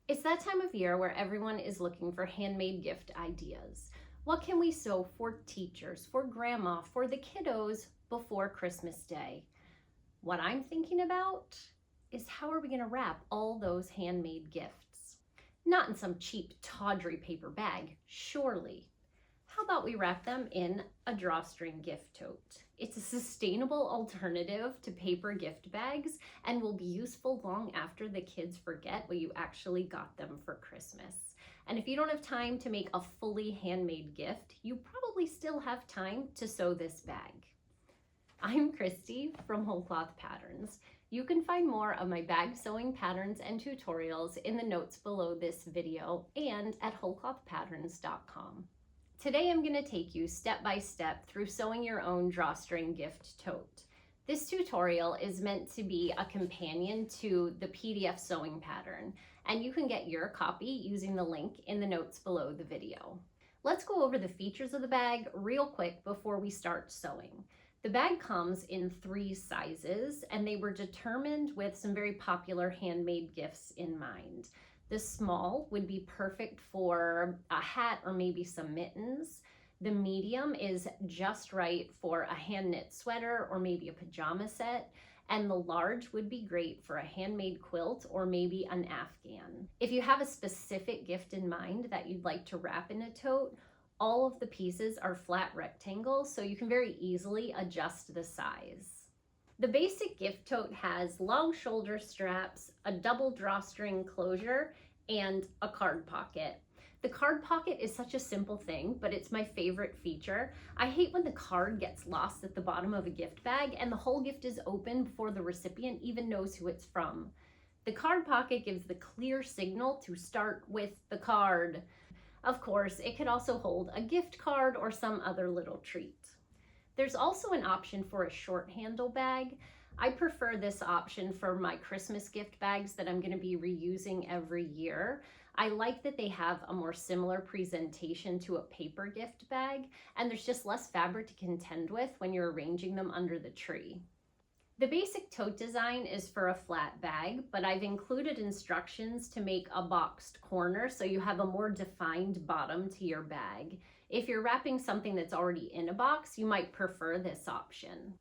It's that time of year where everyone is looking for handmade gift ideas. What can we sew for teachers, for grandma, for the kiddos before Christmas Day? What I'm thinking about is how are we going to wrap all those handmade gifts? Not in some cheap, tawdry paper bag, surely. How about we wrap them in a drawstring gift tote? It's a sustainable alternative to paper gift bags and will be useful long after the kids forget what you actually got them for Christmas. And if you don't have time to make a fully handmade gift, you probably still have time to sew this bag. I'm Kristi from Wholecloth Patterns. You can find more of my bag sewing patterns and tutorials in the notes below this video and at wholeclothpatterns.com. Today I'm going to take you step by step through sewing your own drawstring gift tote. This tutorial is meant to be a companion to the PDF sewing pattern, and you can get your copy using the link in the notes below the video. Let's go over the features of the bag real quick before we start sewing. The bag comes in 3 sizes, and they were determined with some very popular handmade gifts in mind. The small would be perfect for a hat or maybe some mittens. The medium is just right for a hand knit sweater or maybe a pajama set. And the large would be great for a handmade quilt or maybe an Afghan. If you have a specific gift in mind that you'd like to wrap in a tote, all of the pieces are flat rectangles, so you can very easily adjust the size. The basic gift tote has long shoulder straps, a double drawstring closure, and a card pocket. The card pocket is such a simple thing, but it's my favorite feature. I hate when the card gets lost at the bottom of a gift bag and the whole gift is open before the recipient even knows who it's from. The card pocket gives the clear signal to start with the card. Of course, it could also hold a gift card or some other little treat. There's also an option for a short handle bag. I prefer this option for my Christmas gift bags that I'm going to be reusing every year. I like that they have a more similar presentation to a paper gift bag, and there's just less fabric to contend with when you're arranging them under the tree. The basic tote design is for a flat bag, but I've included instructions to make a boxed corner so you have a more defined bottom to your bag. If you're wrapping something that's already in a box, you might prefer this option.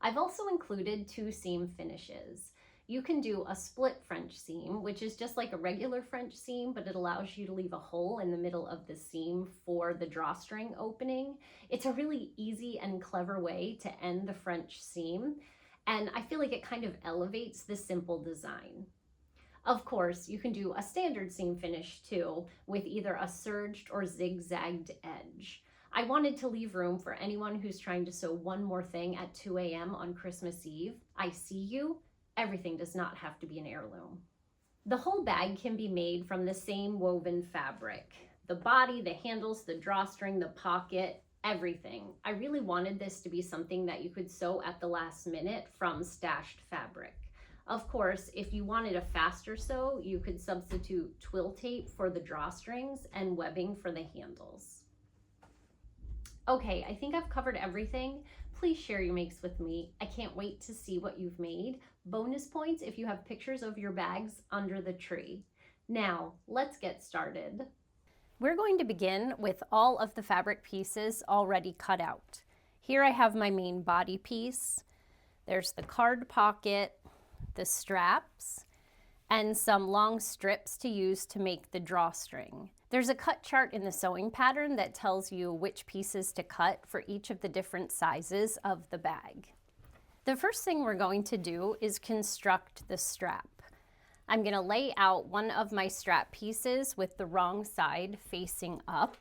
I've also included 2 seam finishes. You can do a split French seam, which is just like a regular French seam, but it allows you to leave a hole in the middle of the seam for the drawstring opening. It's a really easy and clever way to end the French seam, and I feel like it kind of elevates the simple design. Of course, you can do a standard seam finish too, with either a serged or zigzagged edge. I wanted to leave room for anyone who's trying to sew one more thing at 2 a.m. on Christmas Eve. I see you. Everything does not have to be an heirloom. The whole bag can be made from the same woven fabric. The body, the handles, the drawstring, the pocket, everything. I really wanted this to be something that you could sew at the last minute from stashed fabric. Of course, if you wanted a faster sew, you could substitute twill tape for the drawstrings and webbing for the handles. Okay, I think I've covered everything. Please share your makes with me. I can't wait to see what you've made. Bonus points if you have pictures of your bags under the tree. Now, let's get started. We're going to begin with all of the fabric pieces already cut out. Here I have my main body piece. There's the card pocket, the straps, and some long strips to use to make the drawstring. There's a cut chart in the sewing pattern that tells you which pieces to cut for each of the different sizes of the bag. The first thing we're going to do is construct the strap. I'm going to lay out one of my strap pieces with the wrong side facing up,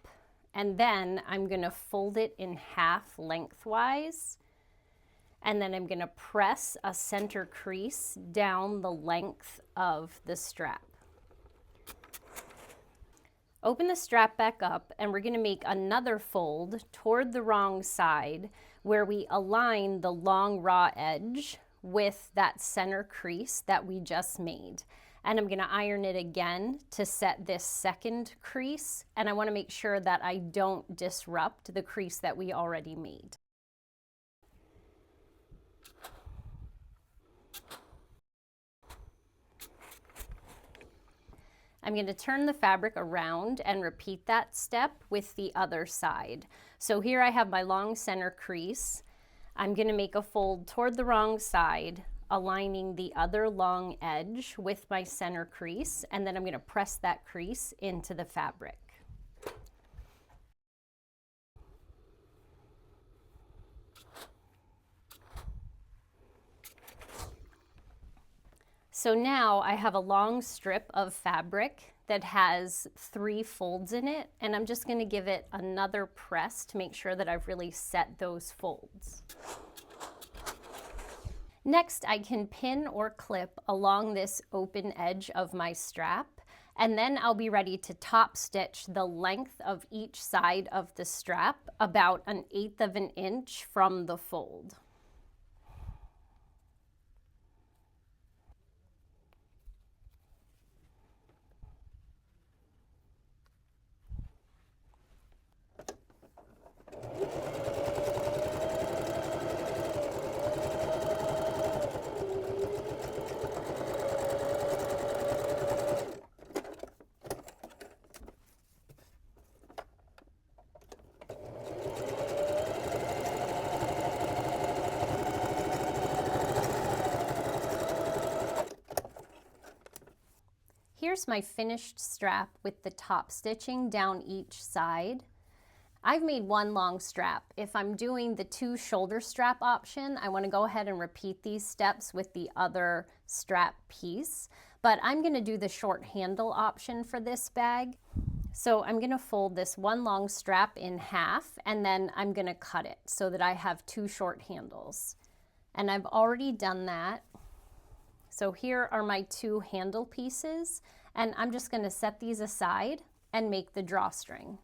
and then I'm going to fold it in half lengthwise, and then I'm going to press a center crease down the length of the strap. Open the strap back up, and we're going to make another fold toward the wrong side where we align the long raw edge with that center crease that we just made. And I'm going to iron it again to set this second crease, and I want to make sure that I don't disrupt the crease that we already made. I'm going to turn the fabric around and repeat that step with the other side. So here I have my long center crease. I'm going to make a fold toward the wrong side, aligning the other long edge with my center crease, and then I'm going to press that crease into the fabric. So now I have a long strip of fabric that has 3 folds in it, and I'm just going to give it another press to make sure that I've really set those folds. Next, I can pin or clip along this open edge of my strap, and then I'll be ready to top stitch the length of each side of the strap about 1/8 of an inch from the fold. Here's my finished strap with the top stitching down each side. I've made 1 long strap. If I'm doing the 2 shoulder strap option, I want to go ahead and repeat these steps with the other strap piece, but I'm going to do the short handle option for this bag. So I'm going to fold this 1 long strap in half, and then I'm going to cut it so that I have 2 short handles. And I've already done that. So here are my 2 handle pieces, and I'm just going to set these aside and make the drawstring.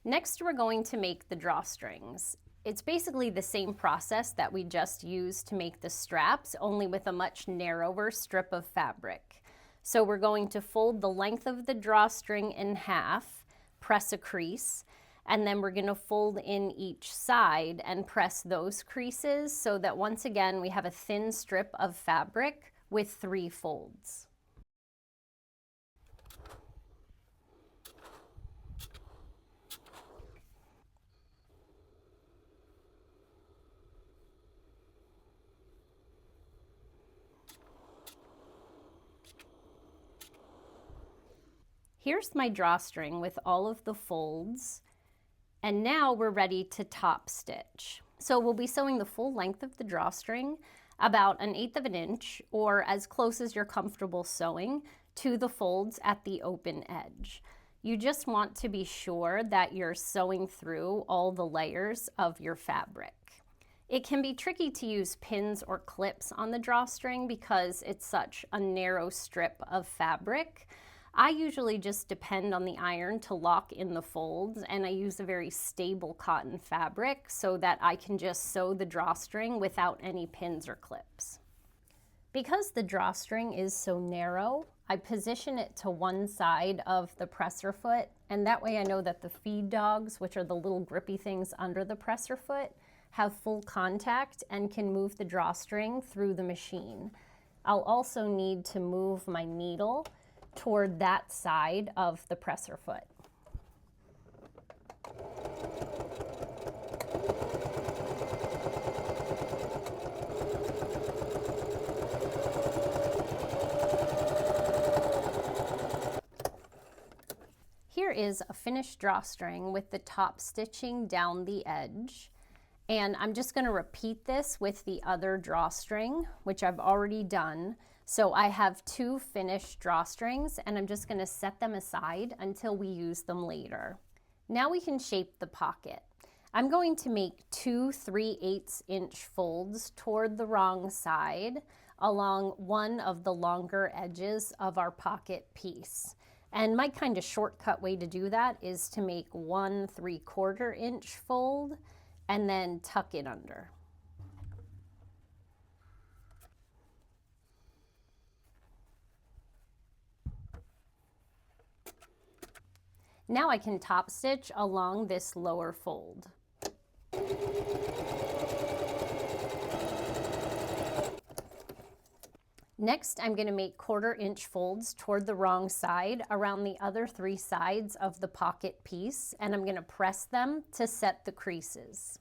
Next, we're going to make the drawstrings. It's basically the same process that we just used to make the straps, only with a much narrower strip of fabric. So we're going to fold the length of the drawstring in half, press a crease, and then we're going to fold in each side and press those creases so that once again we have a thin strip of fabric with 3 folds. Here's my drawstring with all of the folds, and now we're ready to top stitch. So we'll be sewing the full length of the drawstring, about 1/8 of an inch, or as close as you're comfortable sewing, to the folds at the open edge. You just want to be sure that you're sewing through all the layers of your fabric. It can be tricky to use pins or clips on the drawstring because it's such a narrow strip of fabric. I usually just depend on the iron to lock in the folds, and I use a very stable cotton fabric so that I can just sew the drawstring without any pins or clips. Because the drawstring is so narrow, I position it to one side of the presser foot, and that way I know that the feed dogs, which are the little grippy things under the presser foot, have full contact and can move the drawstring through the machine. I'll also need to move my needle toward that side of the presser foot. Here is a finished drawstring with the top stitching down the edge. And I'm just going to repeat this with the other drawstring, which I've already done. So I have 2 finished drawstrings, and I'm just going to set them aside until we use them later. Now we can shape the pocket. I'm going to make 2 3/8 inch folds toward the wrong side along one of the longer edges of our pocket piece. And my kind of shortcut way to do that is to make 1 3/4 inch fold and then tuck it under. Now I can top stitch along this lower fold. Next, I'm going to make 1/4 inch folds toward the wrong side around the other 3 sides of the pocket piece, and I'm going to press them to set the creases.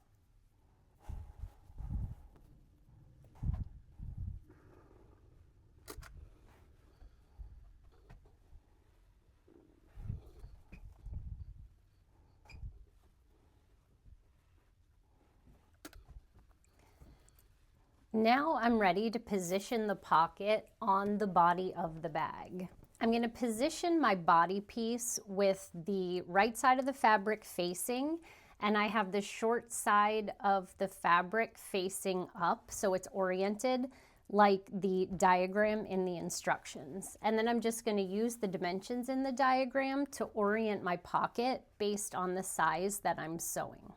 Now I'm ready to position the pocket on the body of the bag. I'm going to position my body piece with the right side of the fabric facing, and I have the short side of the fabric facing up, so it's oriented like the diagram in the instructions. And then I'm just going to use the dimensions in the diagram to orient my pocket based on the size that I'm sewing.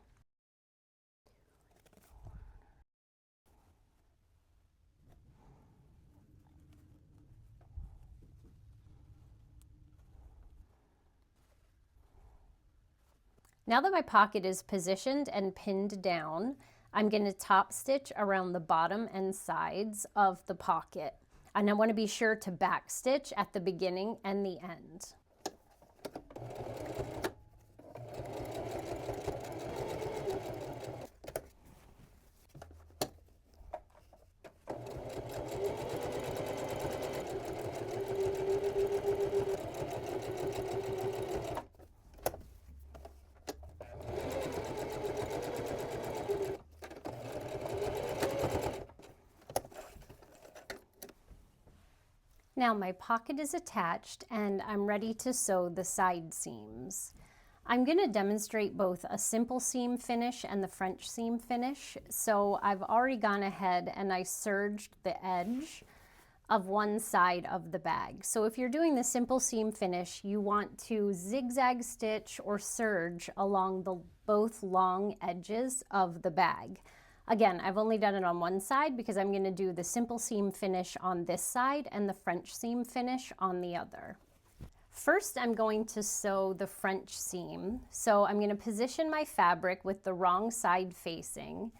Now that my pocket is positioned and pinned down, I'm going to top stitch around the bottom and sides of the pocket. And I want to be sure to back stitch at the beginning and the end. Now my pocket is attached and I'm ready to sew the side seams. I'm going to demonstrate both a simple seam finish and the French seam finish. So I've already gone ahead and I serged the edge of one side of the bag. So if you're doing the simple seam finish, you want to zigzag stitch or serge along both long edges of the bag. Again, I've only done it on one side because I'm going to do the simple seam finish on this side and the French seam finish on the other. First, I'm going to sew the French seam. So I'm going to position my fabric with the wrong side facing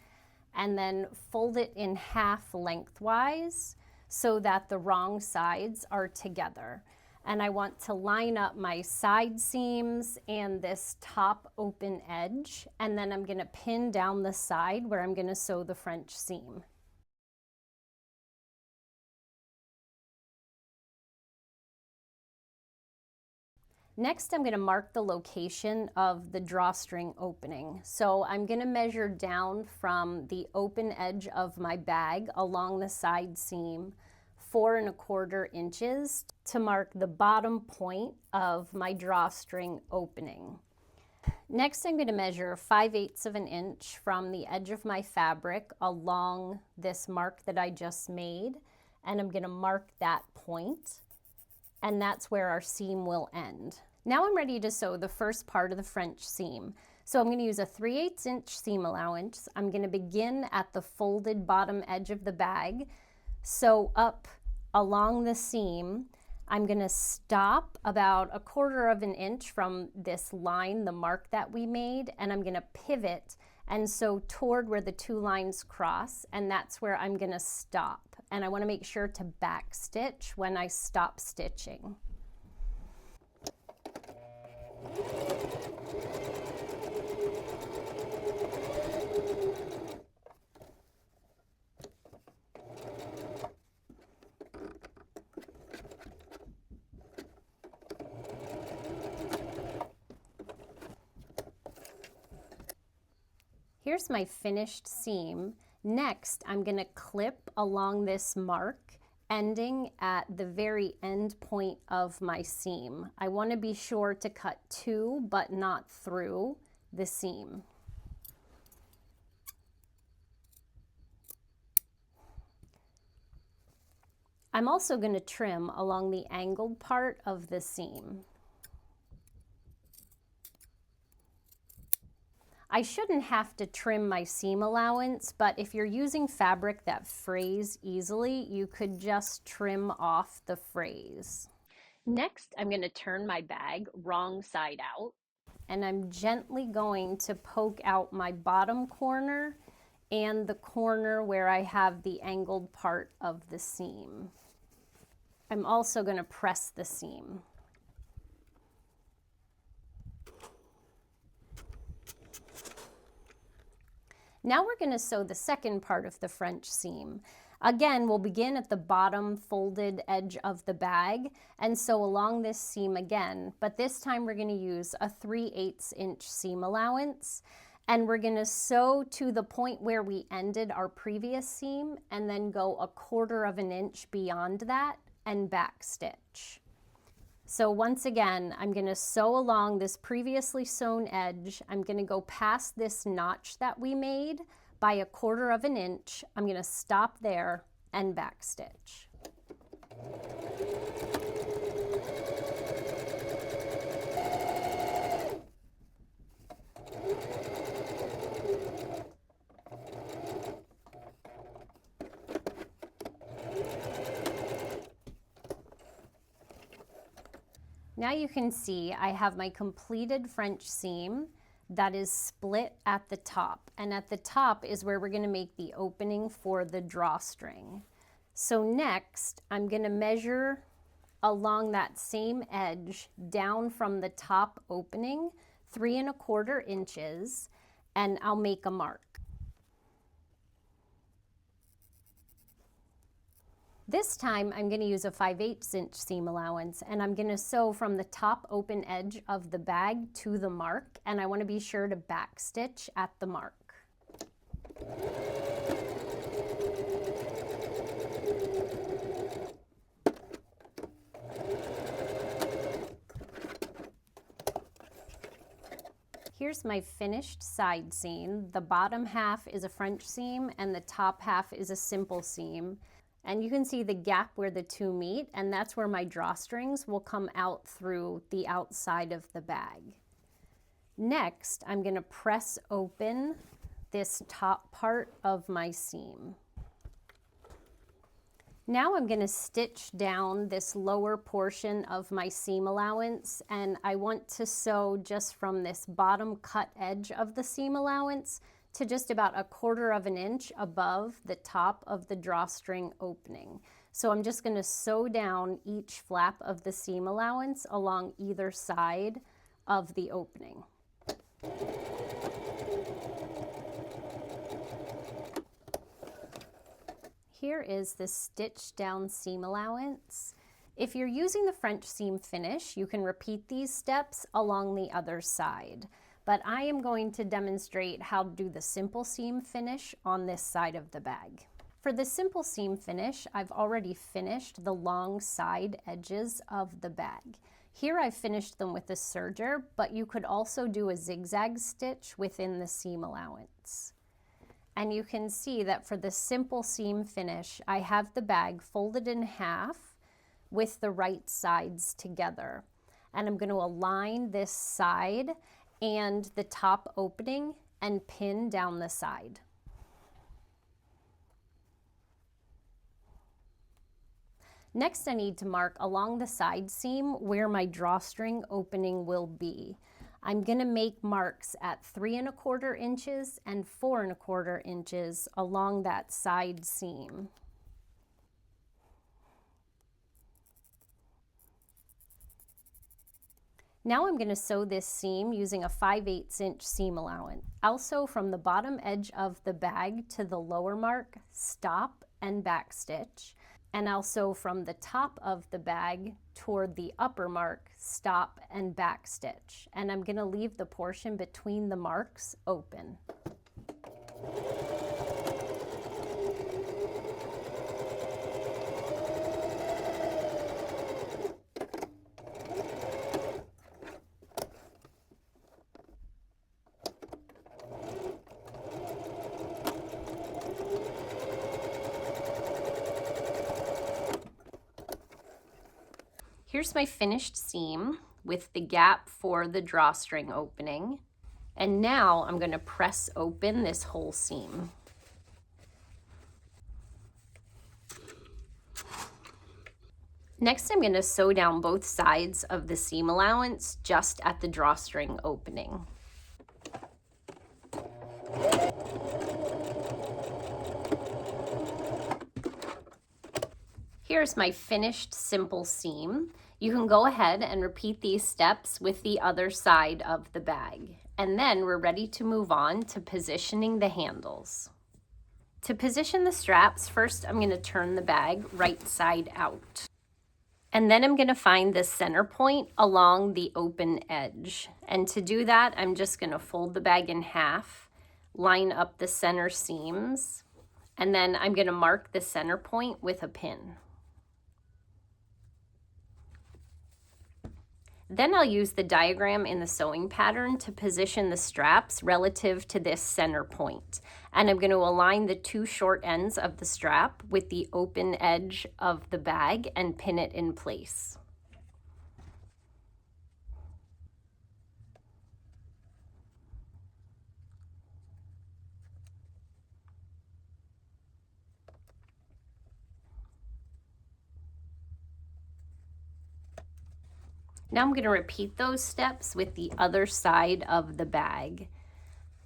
and then fold it in half lengthwise so that the wrong sides are together. And I want to line up my side seams and this top open edge, and then I'm going to pin down the side where I'm going to sew the French seam. Next, I'm going to mark the location of the drawstring opening. So I'm going to measure down from the open edge of my bag along the side seam 4 1/4 inches to mark the bottom point of my drawstring opening. Next, I'm going to measure 5/8 of an inch from the edge of my fabric along this mark that I just made, and I'm going to mark that point, and that's where our seam will end. Now I'm ready to sew the first part of the French seam. So I'm going to use a 3/8 inch seam allowance. I'm going to begin at the folded bottom edge of the bag, sew up along the seam. I'm going to stop about 1/4 of an inch from this line, the mark that we made, and I'm going to pivot and sew toward where the 2 lines cross, and that's where I'm going to stop. And I want to make sure to back stitch when I stop stitching. Here's my finished seam. Next, I'm going to clip along this mark, ending at the very end point of my seam. I want to be sure to cut to, but not through, the seam. I'm also going to trim along the angled part of the seam. I shouldn't have to trim my seam allowance, but if you're using fabric that frays easily, you could just trim off the frays. Next, I'm going to turn my bag wrong side out, and I'm gently going to poke out my bottom corner and the corner where I have the angled part of the seam. I'm also going to press the seam. Now we're going to sew the second part of the French seam. Again, we'll begin at the bottom folded edge of the bag and sew along this seam again, but this time we're going to use a 3/8 inch seam allowance, and we're going to sew to the point where we ended our previous seam and then go 1/4 inch beyond that and back stitch. So once again, I'm going to sew along this previously sewn edge. I'm going to go past this notch that we made by 1/4 inch. I'm going to stop there and back stitch. Now you can see I have my completed French seam that is split at the top, and at the top is where we're going to make the opening for the drawstring. So next I'm going to measure along that same edge down from the top opening 3 1/4 inches, and I'll make a mark. This time I'm going to use a 5/8 inch seam allowance, and I'm going to sew from the top open edge of the bag to the mark, and I want to be sure to back stitch at the mark. Here's my finished side seam. The bottom half is a French seam and the top half is a simple seam. And you can see the gap where the two meet, and that's where my drawstrings will come out through the outside of the bag. Next, I'm going to press open this top part of my seam. Now I'm going to stitch down this lower portion of my seam allowance, and I want to sew just from this bottom cut edge of the seam allowance to just about 1/4 inch above the top of the drawstring opening. So I'm just going to sew down each flap of the seam allowance along either side of the opening. Here is the stitched down seam allowance. If you're using the French seam finish, you can repeat these steps along the other side. But I am going to demonstrate how to do the simple seam finish on this side of the bag. For the simple seam finish, I've already finished the long side edges of the bag. Here I've finished them with a serger, but you could also do a zigzag stitch within the seam allowance. And you can see that for the simple seam finish, I have the bag folded in half with the right sides together. And I'm going to align this side and the top opening and pin down the side. Next, I need to mark along the side seam where my drawstring opening will be. I'm going to make marks at 3 1/4 inches and 4 1/4 inches along that side seam. Now I'm going to sew this seam using a 5/8 inch seam allowance. I'll sew from the bottom edge of the bag to the lower mark, stop and back stitch. And I'll sew from the top of the bag toward the upper mark, stop and back stitch. And I'm going to leave the portion between the marks open. Here's my finished seam with the gap for the drawstring opening. And now I'm going to press open this whole seam. Next, I'm going to sew down both sides of the seam allowance just at the drawstring opening. Here's my finished simple seam. You can go ahead and repeat these steps with the other side of the bag. And then we're ready to move on to positioning the handles. To position the straps, first I'm going to turn the bag right side out. And then I'm going to find the center point along the open edge. And to do that, I'm just going to fold the bag in half, line up the center seams, and then I'm going to mark the center point with a pin. Then I'll use the diagram in the sewing pattern to position the straps relative to this center point. And I'm going to align the two short ends of the strap with the open edge of the bag and pin it in place. Now I'm going to repeat those steps with the other side of the bag.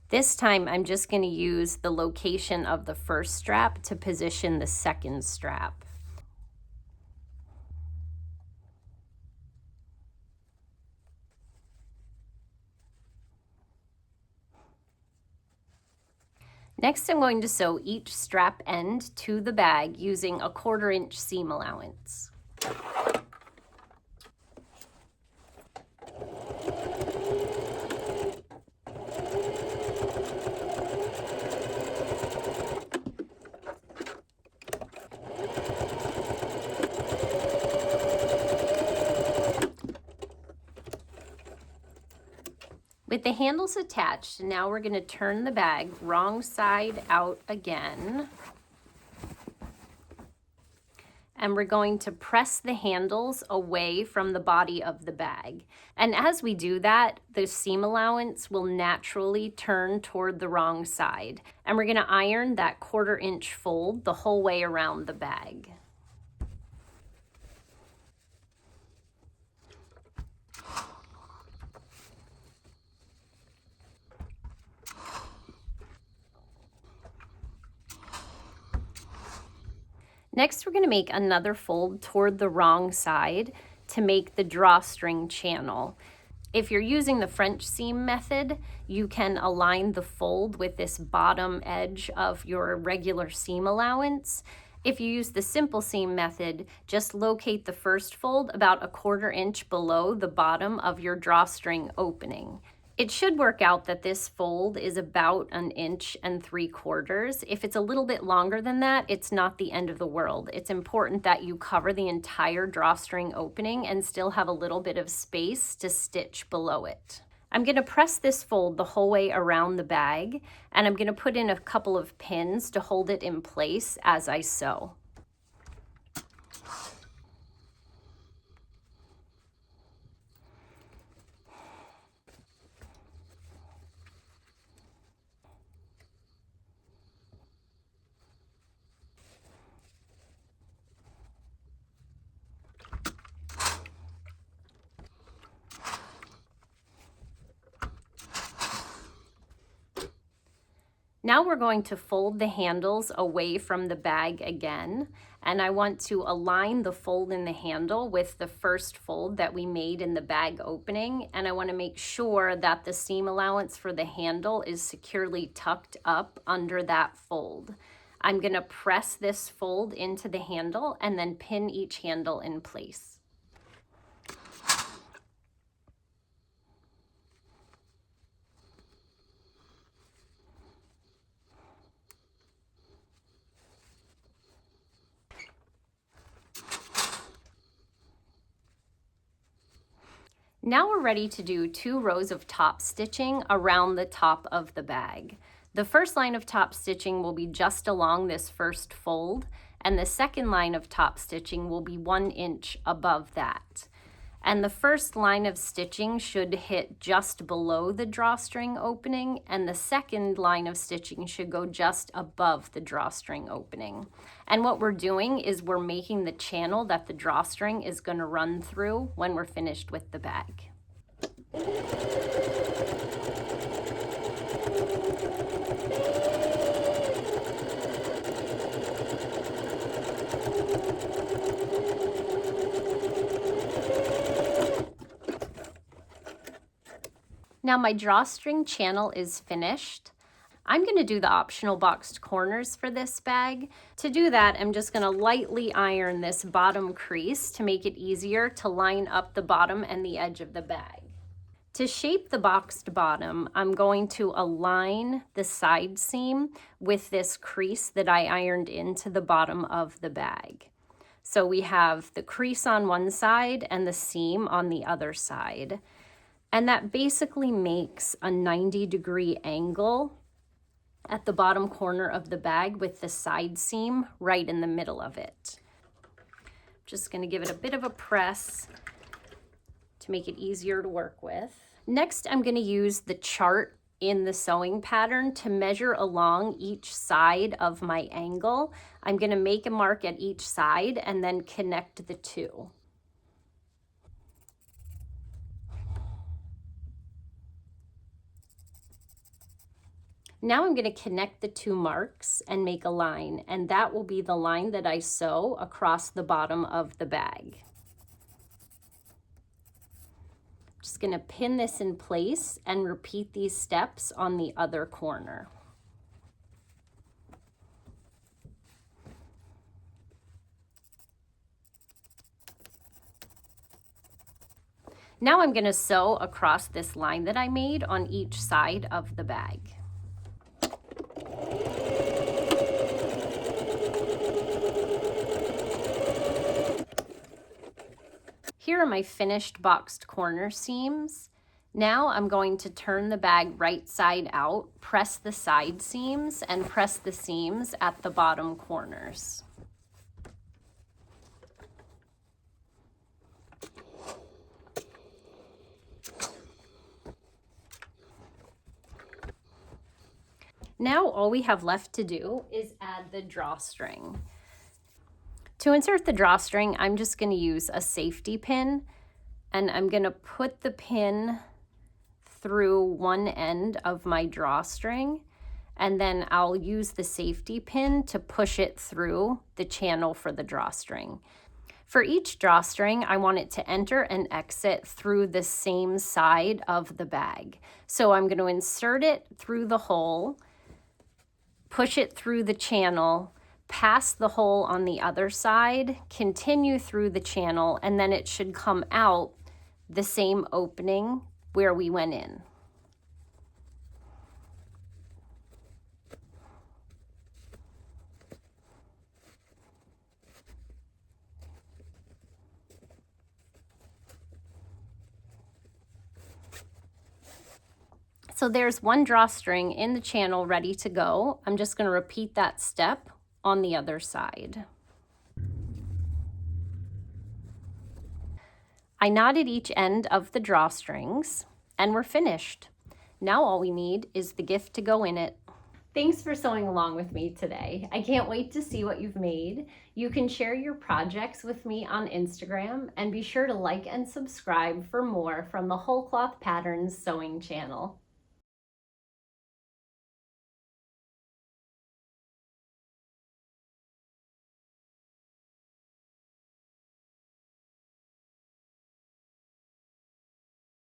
This time I'm just going to use the location of the first strap to position the second strap. Next, I'm going to sew each strap end to the bag using a 1/4 inch seam allowance. With the handles attached, now we're going to turn the bag wrong side out again. And we're going to press the handles away from the body of the bag. And as we do that, the seam allowance will naturally turn toward the wrong side. And we're going to iron that 1/4 inch fold the whole way around the bag. Next, we're going to make another fold toward the wrong side to make the drawstring channel. If you're using the French seam method, you can align the fold with this bottom edge of your regular seam allowance. If you use the simple seam method, just locate the first fold about a 1/4 inch below the bottom of your drawstring opening. It should work out that this fold is about 1 3/4 inches. If it's a little bit longer than that, it's not the end of the world. It's important that you cover the entire drawstring opening and still have a little bit of space to stitch below it. I'm going to press this fold the whole way around the bag, and I'm going to put in a couple of pins to hold it in place as I sew. Now we're going to fold the handles away from the bag again, and I want to align the fold in the handle with the first fold that we made in the bag opening, and I want to make sure that the seam allowance for the handle is securely tucked up under that fold. I'm going to press this fold into the handle and then pin each handle in place. Now we're ready to do 2 rows of top stitching around the top of the bag. The first line of top stitching will be just along this first fold, and the second line of top stitching will be 1 inch above that. And the first line of stitching should hit just below the drawstring opening, and the second line of stitching should go just above the drawstring opening. And what we're doing is we're making the channel that the drawstring is going to run through when we're finished with the bag. Now my drawstring channel is finished. I'm going to do the optional boxed corners for this bag. To do that, I'm just going to lightly iron this bottom crease to make it easier to line up the bottom and the edge of the bag. To shape the boxed bottom, I'm going to align the side seam with this crease that I ironed into the bottom of the bag. So we have the crease on one side and the seam on the other side. And that basically makes a 90-degree angle at the bottom corner of the bag with the side seam right in the middle of it. Just going to give it a bit of a press to make it easier to work with. Next, I'm going to use the chart in the sewing pattern to measure along each side of my angle. I'm going to make a mark at each side and then connect the two. Now I'm going to connect the two marks and make a line, and that will be the line that I sew across the bottom of the bag. Just going to pin this in place and repeat these steps on the other corner. Now I'm going to sew across this line that I made on each side of the bag. Here are my finished boxed corner seams. Now I'm going to turn the bag right side out, press the side seams, and press the seams at the bottom corners. Now all we have left to do is add the drawstring. To insert the drawstring, I'm just going to use a safety pin, and I'm going to put the pin through one end of my drawstring, and then I'll use the safety pin to push it through the channel for the drawstring. For each drawstring, I want it to enter and exit through the same side of the bag. So I'm going to insert it through the hole, push it through the channel, pass the hole on the other side, continue through the channel, and then it should come out the same opening where we went in. So there's one drawstring in the channel ready to go. I'm just going to repeat that step on the other side. I knotted each end of the drawstrings and we're finished. Now all we need is the gift to go in it. Thanks for sewing along with me today. I can't wait to see what you've made. You can share your projects with me on Instagram, and be sure to like and subscribe for more from the Wholecloth Patterns sewing channel.